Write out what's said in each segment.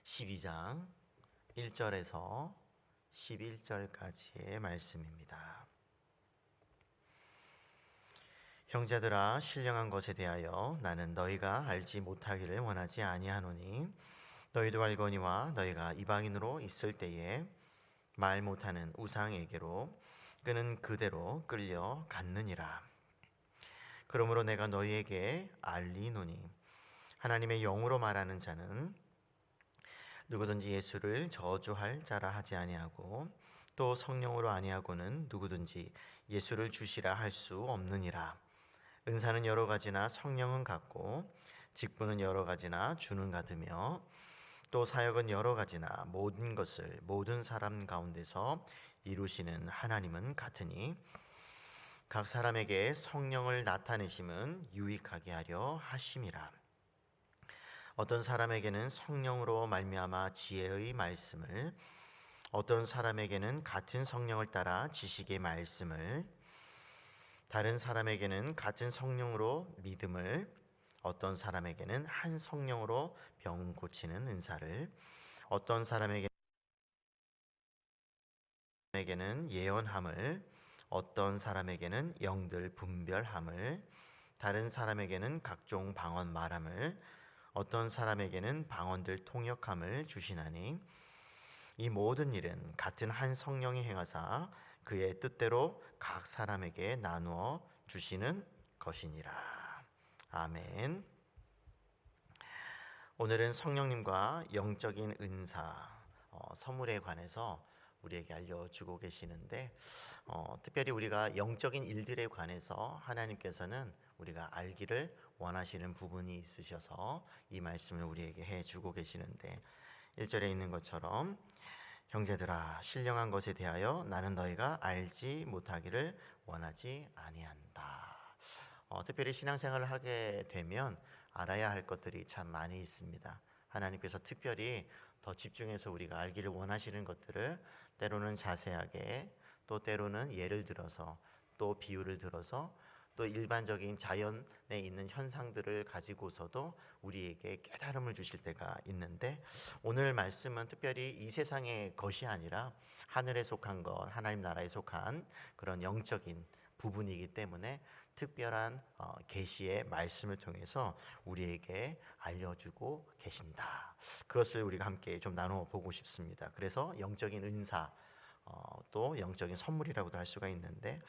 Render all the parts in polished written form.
12장 1절에서 11절까지의 말씀입니다. 형제들아, 신령한 것에 대하여 나는 너희가 알지 못하기를 원하지 아니하노니 너희도 알거니와 너희가 이방인으로 있을 때에 말 못하는 우상에게로 그는 그대로 끌려갔느니라. 그러므로 내가 너희에게 알리노니 하나님의 영으로 말하는 자는 누구든지 예수를 저주할 자라 하지 아니하고 또 성령으로 아니하고는 누구든지 예수를 주시라 할 수 없느니라. 은사는 여러 가지나 성령은 같고 직분은 여러 가지나 주는 같으며 또 사역은 여러 가지나 모든 것을 모든 사람 가운데서 이루시는 하나님은 같으니 각 사람에게 성령을 나타내심은 유익하게 하려 하심이라. 어떤 사람에게는 성령으로 말미암아 지혜의 말씀을, 어떤 사람에게는 같은 성령을 따라 지식의 말씀을, 다른 사람에게는 같은 성령으로 믿음을, 어떤 사람에게는 한 성령으로 병 고치는 은사를, 어떤 사람에게는 예언함을, 어떤 사람에게는 영들 분별함을, 다른 사람에게는 각종 방언 말함을, 어떤 사람에게는 방언들 통역함을 주시나니 이 모든 일은 같은 한 성령이 행하사 그의 뜻대로 각 사람에게 나누어 주시는 것이니라. 아멘. 오늘은 성령님과 영적인 은사, 선물에 관해서 우리에게 알려주고 계시는데 특별히 우리가 영적인 일들에 관해서 하나님께서는 우리가 알기를 원하시는 부분이 있으셔서 이 말씀을 우리에게 해주고 계시는데 1절에 있는 것처럼 형제들아, 신령한 것에 대하여 나는 너희가 알지 못하기를 원하지 아니한다. 특별히 신앙생활을 하게 되면 알아야 할 것들이 참 많이 있습니다. 하나님께서 특별히 더 집중해서 우리가 알기를 원하시는 것들을 때로는 자세하게, 또 때로는 예를 들어서, 또 비유를 들어서, 또 일반적인 자연에 있는 현상들을 가지고서도 우리에게 깨달음을 주실 때가 있는데 오늘 말씀은 특별히 이 세상의 것이 아니라 하늘에 속한 것, 하나님 나라에 속한 그런 영적인 부분이기 때문에 특별한 계시의 말씀을 통해서 우리에게 알려주고 계신다. 그것을 우리가 함께 좀 나눠 보고 싶습니다. 그래서 영적인 은사, 또 영적인 선물이라고도 할 수가 있는데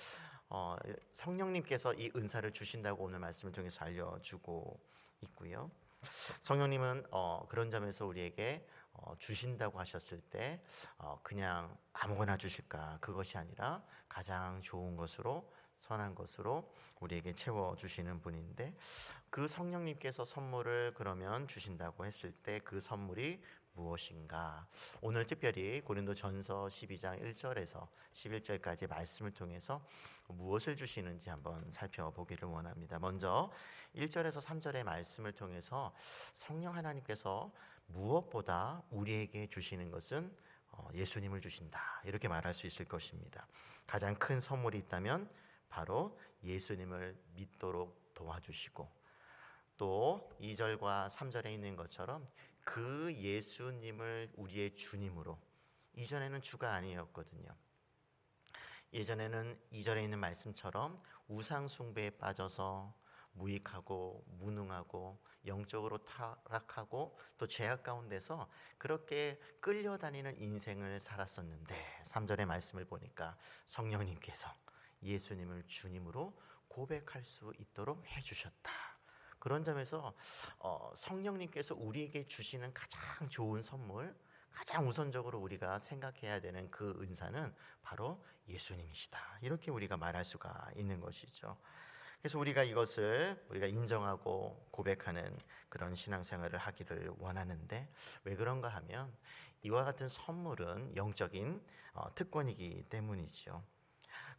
성령님께서 이 은사를 주신다고 오늘 말씀을 통해서 알려주고 있고요. 성령님은 그런 점에서 우리에게 주신다고 하셨을 때 그냥 아무거나 주실까, 그것이 아니라 가장 좋은 것으로, 선한 것으로 우리에게 채워주시는 분인데 그 성령님께서 선물을 그러면 주신다고 했을 때 그 선물이 무엇인가? 오늘 특별히 고린도전서 12장 1절에서 11절까지 말씀을 통해서 무엇을 주시는지 한번 살펴보기를 원합니다. 먼저 1절에서 3절의 말씀을 통해서 성령 하나님께서 무엇보다 우리에게 주시는 것은 예수님을 주신다, 이렇게 말할 수 있을 것입니다. 가장 큰 선물이 있다면 바로 예수님을 믿도록 도와주시고, 또 2절과 3절에 있는 것처럼 그 예수님을 우리의 주님으로, 이전에는 주가 아니었거든요. 예전에는 2절에 있는 말씀처럼 우상 숭배에 빠져서 무익하고 무능하고 영적으로 타락하고 또 죄악 가운데서 그렇게 끌려다니는 인생을 살았었는데 3절의 말씀을 보니까 성령님께서 예수님을 주님으로 고백할 수 있도록 해주셨다. 그런 점에서 성령님께서 우리에게 주시는 가장 좋은 선물, 가장 우선적으로 우리가 생각해야 되는 그 은사는 바로 예수님이시다, 이렇게 우리가 말할 수가 있는 것이죠. 그래서 우리가 이것을 우리가 인정하고 고백하는 그런 신앙생활을 하기를 원하는데 왜 그런가 하면 이와 같은 선물은 영적인 특권이기 때문이죠.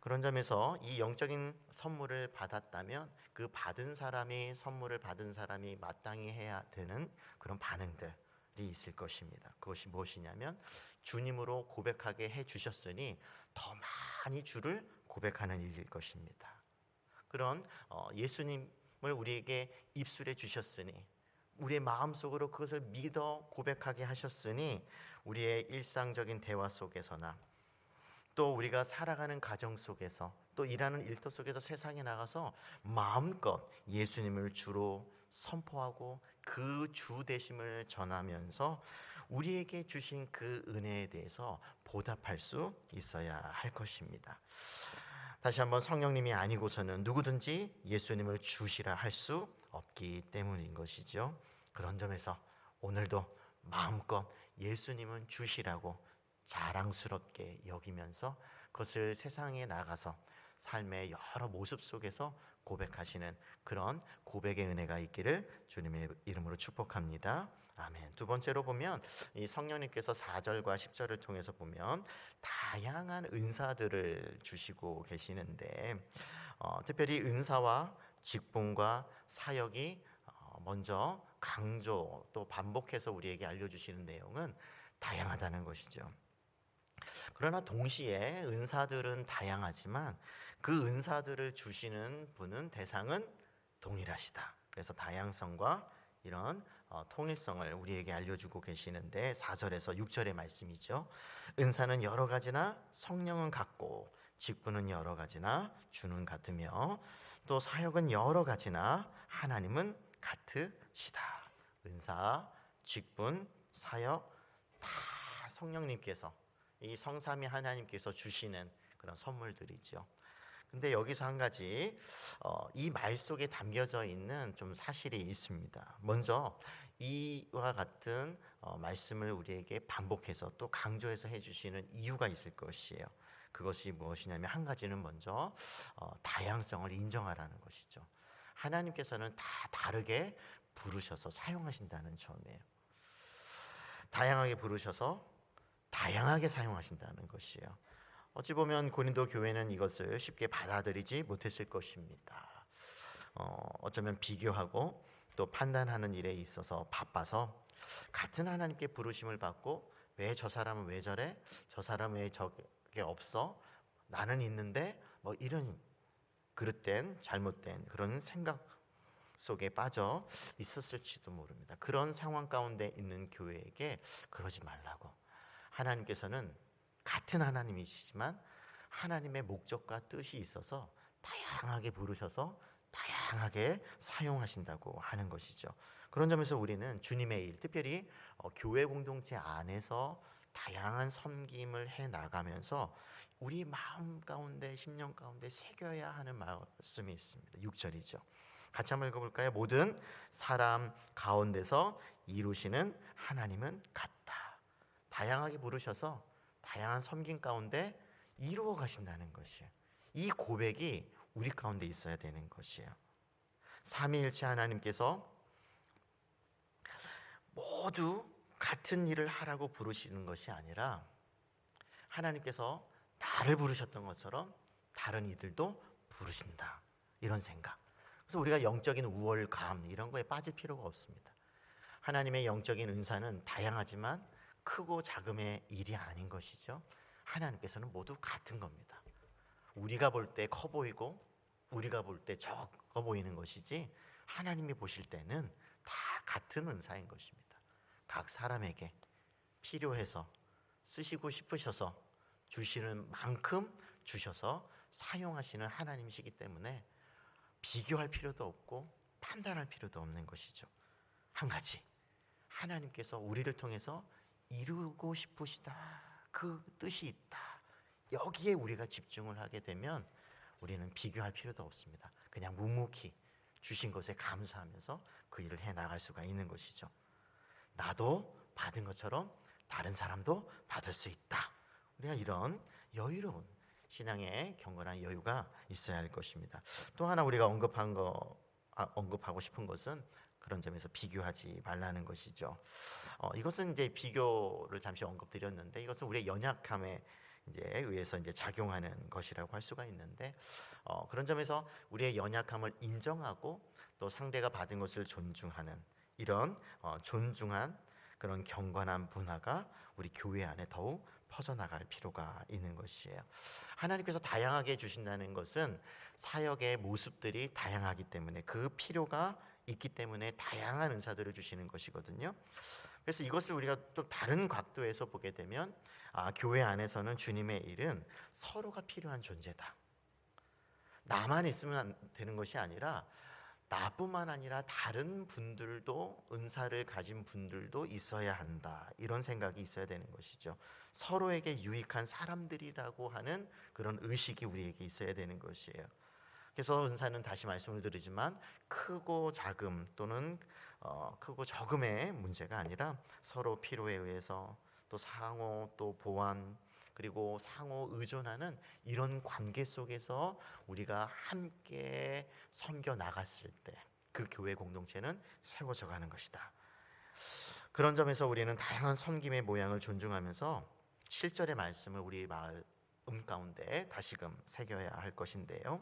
그런 점에서 이 영적인 선물을 받았다면 그 받은 사람이, 선물을 받은 사람이 마땅히 해야 되는 그런 반응들이 있을 것입니다. 그것이 무엇이냐면 주님으로 고백하게 해주셨으니 더 많이 주를 고백하는 일일 것입니다. 그런 예수님을 우리에게 입술해 주셨으니 우리의 마음속으로 그것을 믿어 고백하게 하셨으니 우리의 일상적인 대화 속에서나 또 우리가 살아가는 가정 속에서 또 일하는 일터 속에서 세상에 나가서 마음껏 예수님을 주로 선포하고 그 주 되심을 전하면서 우리에게 주신 그 은혜에 대해서 보답할 수 있어야 할 것입니다. 다시 한번 성령님이 아니고서는 누구든지 예수님을 주시라 할 수 없기 때문인 것이죠. 그런 점에서 오늘도 마음껏 예수님은 주시라고 자랑스럽게 여기면서 그것을 세상에 나가서 삶의 여러 모습 속에서 고백하시는 그런 고백의 은혜가 있기를 주님의 이름으로 축복합니다. 아멘. 두 번째로 보면 이 성령님께서 4절과 10절을 통해서 보면 다양한 은사들을 주시고 계시는데 특별히 은사와 직분과 사역이 먼저 강조 또 반복해서 우리에게 알려주시는 내용은 다양하다는 것이죠. 그러나 동시에 은사들은 다양하지만 그 은사들을 주시는 분은 대상은 동일하시다. 그래서 다양성과 이런 통일성을 우리에게 알려주고 계시는데 4절에서 6절의 말씀이죠. 은사는 여러 가지나 성령은 같고 직분은 여러 가지나 주는 같으며 또 사역은 여러 가지나 하나님은 같으시다. 은사, 직분, 사역 다 성령님께서 이 성삼위 하나님께서 주시는 그런 선물들이죠. 근데 여기서 한 가지 이 말 속에 담겨져 있는 좀 사실이 있습니다. 먼저 이와 같은 말씀을 우리에게 반복해서 또 강조해서 해주시는 이유가 있을 것이에요. 그것이 무엇이냐면 한 가지는 먼저 다양성을 인정하라는 것이죠. 하나님께서는 다 다르게 부르셔서 사용하신다는 점이에요. 다양하게 부르셔서 다양하게 사용하신다는 것이에요. 어찌 보면 고린도 교회는 이것을 쉽게 받아들이지 못했을 것입니다. 어쩌면 비교하고 또 판단하는 일에 있어서 바빠서 같은 하나님께 부르심을 받고 왜 저 사람은 왜 저래? 저 사람은 왜 저게 없어? 나는 있는데 뭐 이런 그릇된 잘못된 그런 생각 속에 빠져 있었을지도 모릅니다. 그런 상황 가운데 있는 교회에게 그러지 말라고. 하나님께서는 같은 하나님이시지만 하나님의 목적과 뜻이 있어서 다양하게 부르셔서 다양하게 사용하신다고 하는 것이죠. 그런 점에서 우리는 주님의 일, 특별히 교회 공동체 안에서 다양한 섬김을 해 나가면서 우리 마음 가운데 심령 가운데 새겨야 하는 말씀이 있습니다. 6절이죠. 같이 한번 읽어볼까요? 모든 사람 가운데서 이루시는 하나님은 같다. 다양하게 부르셔서 다양한 섬김 가운데 이루어 가신다는 것이에요. 이 고백이 우리 가운데 있어야 되는 것이에요. 삼위일체 하나님께서 모두 같은 일을 하라고 부르시는 것이 아니라 하나님께서 나를 부르셨던 것처럼 다른 이들도 부르신다. 이런 생각. 그래서 우리가 영적인 우월감 이런 거에 빠질 필요가 없습니다. 하나님의 영적인 은사는 다양하지만 크고 작음의 일이 아닌 것이죠. 하나님께서는 모두 같은 겁니다. 우리가 볼 때 커 보이고 우리가 볼 때 적어 보이는 것이지 하나님이 보실 때는 다 같은 은사인 것입니다. 각 사람에게 필요해서 쓰시고 싶으셔서 주시는 만큼 주셔서 사용하시는 하나님이시기 때문에 비교할 필요도 없고 판단할 필요도 없는 것이죠. 한 가지, 하나님께서 우리를 통해서 이루고 싶으시다. 그 뜻이 있다. 여기에 우리가 집중을 하게 되면 우리는 비교할 필요도 없습니다. 그냥 묵묵히 주신 것에 감사하면서 그 일을 해나갈 수가 있는 것이죠. 나도 받은 것처럼 다른 사람도 받을 수 있다. 우리가 이런 여유로운 신앙의 경건한 여유가 있어야 할 것입니다. 또 하나 우리가 언급하고 싶은 것은 그런 점에서 비교하지 말라는 것이죠. 이것은 이제 비교를 잠시 언급드렸는데 이것은 우리의 연약함에 의해서 작용하는 것이라고 할 수가 있는데 그런 점에서 우리의 연약함을 인정하고 또 상대가 받은 것을 존중하는 이런 존중한 그런 경건한 문화가 우리 교회 안에 더욱 퍼져나갈 필요가 있는 것이에요. 하나님께서 다양하게 주신다는 것은 사역의 모습들이 다양하기 때문에 그 필요가 있기 때문에 다양한 은사들을 주시는 것이거든요. 그래서 이것을 우리가 또 다른 각도에서 보게 되면 교회 안에서는 주님의 일은 서로가 필요한 존재다. 나만 있으면 되는 것이 아니라 나뿐만 아니라 다른 분들도, 은사를 가진 분들도 있어야 한다. 이런 생각이 있어야 되는 것이죠. 서로에게 유익한 사람들이라고 하는 그런 의식이 우리에게 있어야 되는 것이에요. 그래서 은사는 다시 말씀을 드리지만 크고 작음 또는 크고 적음의 문제가 아니라 서로 필요에 의해서 또 상호 또 보완 그리고 상호 의존하는 이런 관계 속에서 우리가 함께 섬겨 나갔을 때 그 교회 공동체는 세워져 가는 것이다. 그런 점에서 우리는 다양한 섬김의 모양을 존중하면서 7절의 말씀을 우리 마음 가운데 다시금 새겨야 할 것인데요.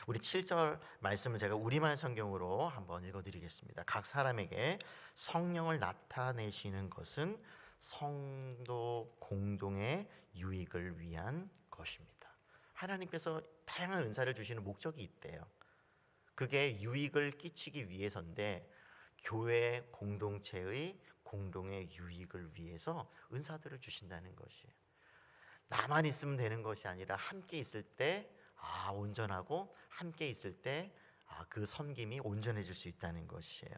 우리 7절 말씀을 제가 우리말 성경으로 한번 읽어드리겠습니다. 각 사람에게 성령을 나타내시는 것은 성도 공동의 유익을 위한 것입니다. 하나님께서 다양한 은사를 주시는 목적이 있대요. 그게 유익을 끼치기 위해서인데 교회 공동체의 공동의 유익을 위해서 은사들을 주신다는 것이에요. 나만 있으면 되는 것이 아니라 함께 있을 때 온전하고 함께 있을 때 그 섬김이 온전해질 수 있다는 것이에요.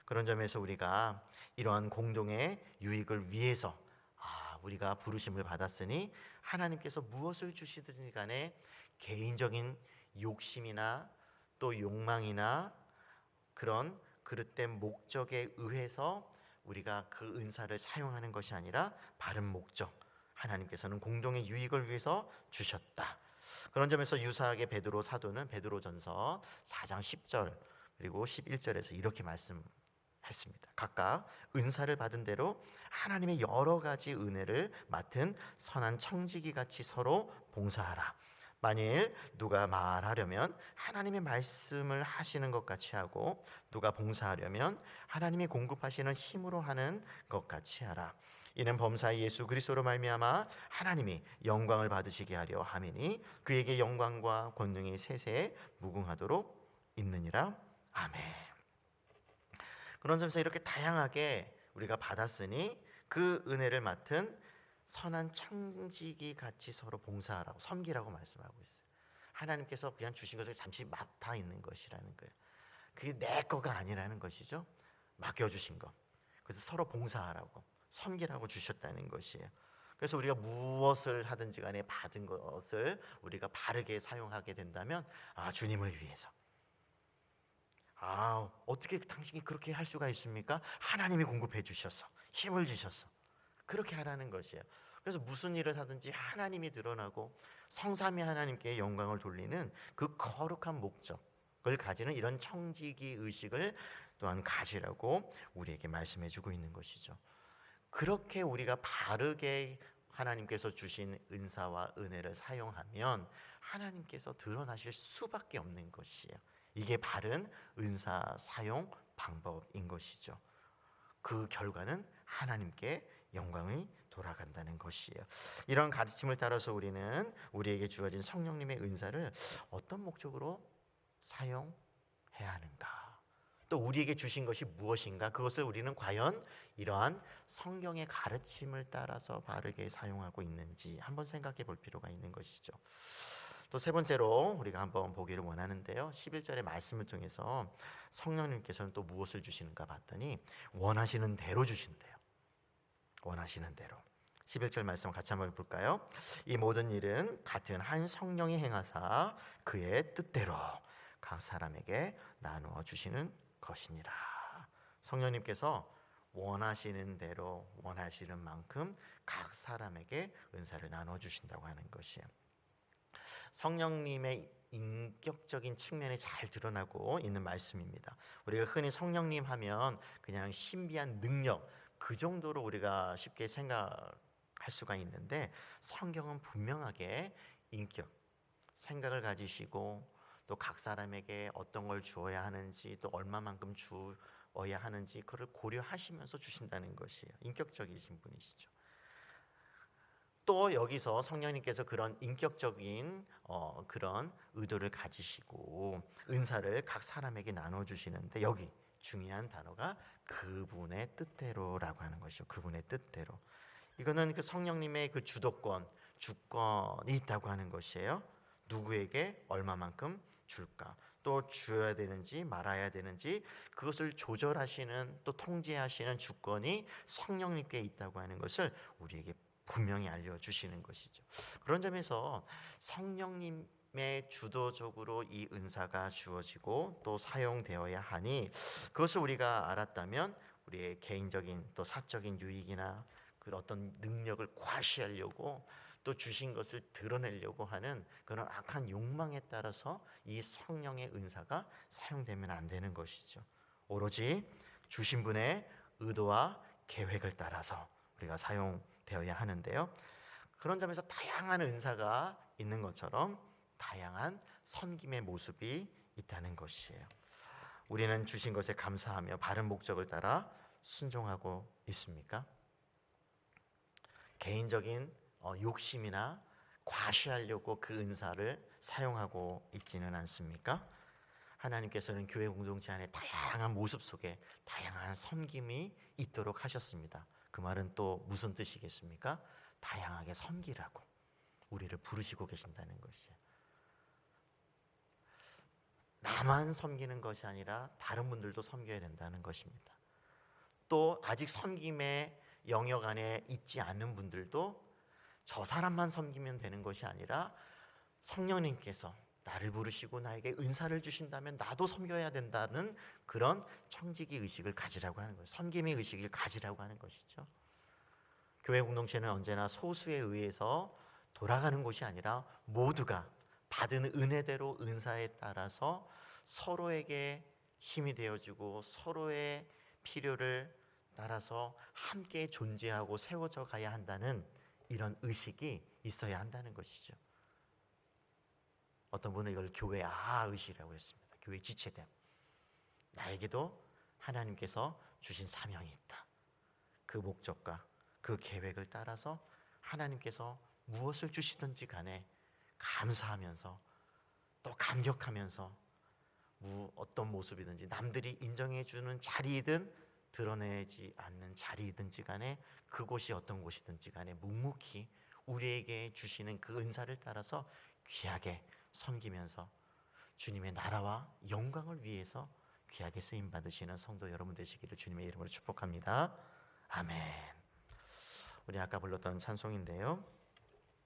그런 점에서 우리가 이러한 공동의 유익을 위해서 우리가 부르심을 받았으니 하나님께서 무엇을 주시든지 간에 개인적인 욕심이나 또 욕망이나 그런 그릇된 목적에 의해서 우리가 그 은사를 사용하는 것이 아니라 바른 목적, 하나님께서는 공동의 유익을 위해서 주셨다. 그런 점에서 유사하게 베드로 사도는 베드로전서 4장 10절 그리고 11절에서 이렇게 말씀했습니다. 각각 은사를 받은 대로 하나님의 여러 가지 은혜를 맡은 선한 청지기 같이 서로 봉사하라. 만일 누가 말하려면 하나님의 말씀을 하시는 것 같이 하고 누가 봉사하려면 하나님이 공급하시는 힘으로 하는 것 같이 하라. 이는 범사의 예수 그리스도로 말미암아 하나님이 영광을 받으시게 하려 함이니 그에게 영광과 권능이 세세에 무궁하도록 있느니라. 아멘. 그런 점에서 이렇게 다양하게 우리가 받았으니 그 은혜를 맡은 선한 청지기 같이 서로 봉사하라고, 섬기라고 말씀하고 있어요. 하나님께서 그냥 주신 것을 잠시 맡아 있는 것이라는 거예요. 그게 내 거가 아니라는 것이죠. 맡겨주신 것. 그래서 서로 봉사하라고, 섬기라고 주셨다는 것이에요. 그래서 우리가 무엇을 하든지 간에 받은 것을 우리가 바르게 사용하게 된다면 주님을 위해서. 어떻게 당신이 그렇게 할 수가 있습니까? 하나님이 공급해 주셔서, 힘을 주셔서 그렇게 하라는 것이에요. 그래서 무슨 일을 하든지 하나님이 드러나고 성삼위 하나님께 영광을 돌리는 그 거룩한 목적을 가지는 이런 청지기 의식을 또한 가지라고 우리에게 말씀해 주고 있는 것이죠. 그렇게 우리가 바르게 하나님께서 주신 은사와 은혜를 사용하면 하나님께서 드러나실 수밖에 없는 것이에요. 이게 바른 은사 사용 방법인 것이죠. 그 결과는 하나님께 영광이 돌아간다는 것이에요. 이런 가르침을 따라서 우리는 우리에게 주어진 성령님의 은사를 어떤 목적으로 사용해야 하는가, 또 우리에게 주신 것이 무엇인가, 그것을 우리는 과연 이러한 성경의 가르침을 따라서 바르게 사용하고 있는지 한번 생각해 볼 필요가 있는 것이죠. 또 세 번째로 우리가 한번 보기를 원하는데요, 11절의 말씀을 통해서 성령님께서는 또 무엇을 주시는가 봤더니 원하시는 대로 주신대요. 원하시는 대로. 11절 말씀 같이 한번 볼까요? 이 모든 일은 같은 한 성령이 행하사 그의 뜻대로 각 사람에게 나누어 주시는 것이니라. 성령님께서 원하시는 대로 원하시는 만큼 각 사람에게 은사를 나누어 주신다고 하는 것이에요. 성령님의 인격적인 측면이 잘 드러나고 있는 말씀입니다. 우리가 흔히 성령님 하면 그냥 신비한 능력, 그 정도로 우리가 쉽게 생각할 수가 있는데 성경은 분명하게 인격, 생각을 가지시고 또 각 사람에게 어떤 걸 주어야 하는지 또 얼마만큼 주어야 하는지 그걸 고려하시면서 주신다는 것이에요. 인격적이신 분이시죠. 또 여기서 성령님께서 그런 인격적인 그런 의도를 가지시고 은사를 각 사람에게 나눠 주시는데, 여기 중요한 단어가 그분의 뜻대로라고 하는 것이죠. 그분의 뜻대로. 이거는 그 성령님의 그 주도권, 주권이 있다고 하는 것이에요. 누구에게 얼마만큼 줄까? 또 줘야 되는지 말아야 되는지 그것을 조절하시는, 또 통제하시는 주권이 성령님께 있다고 하는 것을 우리에게 분명히 알려주시는 것이죠. 그런 점에서 성령님의 주도적으로 이 은사가 주어지고 또 사용되어야 하니, 그것을 우리가 알았다면 우리의 개인적인 또 사적인 유익이나 그 어떤 능력을 과시하려고 또 주신 것을 드러내려고 하는 그런 악한 욕망에 따라서 이 성령의 은사가 사용되면 안 되는 것이죠. 오로지 주신 분의 의도와 계획을 따라서 우리가 사용되어야 하는데요. 그런 점에서 다양한 은사가 있는 것처럼 다양한 섬김의 모습이 있다는 것이에요. 우리는 주신 것에 감사하며 바른 목적을 따라 순종하고 있습니까? 개인적인 욕심이나 과시하려고 그 은사를 사용하고 있지는 않습니까? 하나님께서는 교회 공동체 안에 다양한 모습 속에 다양한 섬김이 있도록 하셨습니다. 그 말은 또 무슨 뜻이겠습니까? 다양하게 섬기라고 우리를 부르시고 계신다는 것이에요. 나만 섬기는 것이 아니라 다른 분들도 섬겨야 된다는 것입니다. 또 아직 섬김의 영역 안에 있지 않는 분들도 저 사람만 섬기면 되는 것이 아니라 성령님께서 나를 부르시고 나에게 은사를 주신다면 나도 섬겨야 된다는 그런 청지기 의식을 가지라고 하는 거예요. 섬김의 의식을 가지라고 하는 것이죠. 교회 공동체는 언제나 소수에 의해서 돌아가는 곳이 아니라 모두가 받은 은혜대로 은사에 따라서 서로에게 힘이 되어주고 서로의 필요를 따라서 함께 존재하고 세워져 가야 한다는 이런 의식이 있어야 한다는 것이죠. 어떤 분은 이걸 교회 의식이라고 했습니다. 교회 지체됨. 나에게도 하나님께서 주신 사명이 있다. 그 목적과 그 계획을 따라서 하나님께서 무엇을 주시든지 간에 감사하면서 또 감격하면서 어떤 모습이든지 남들이 인정해 주는 자리이든 드러내지 않는 자리이든지 간에 그곳이 어떤 곳이든지 간에 묵묵히 우리에게 주시는 그 은사를 따라서 귀하게 섬기면서 주님의 나라와 영광을 위해서 귀하게 쓰임 받으시는 성도 여러분 되시기를 주님의 이름으로 축복합니다. 아멘. 우리 아까 불렀던 찬송인데요,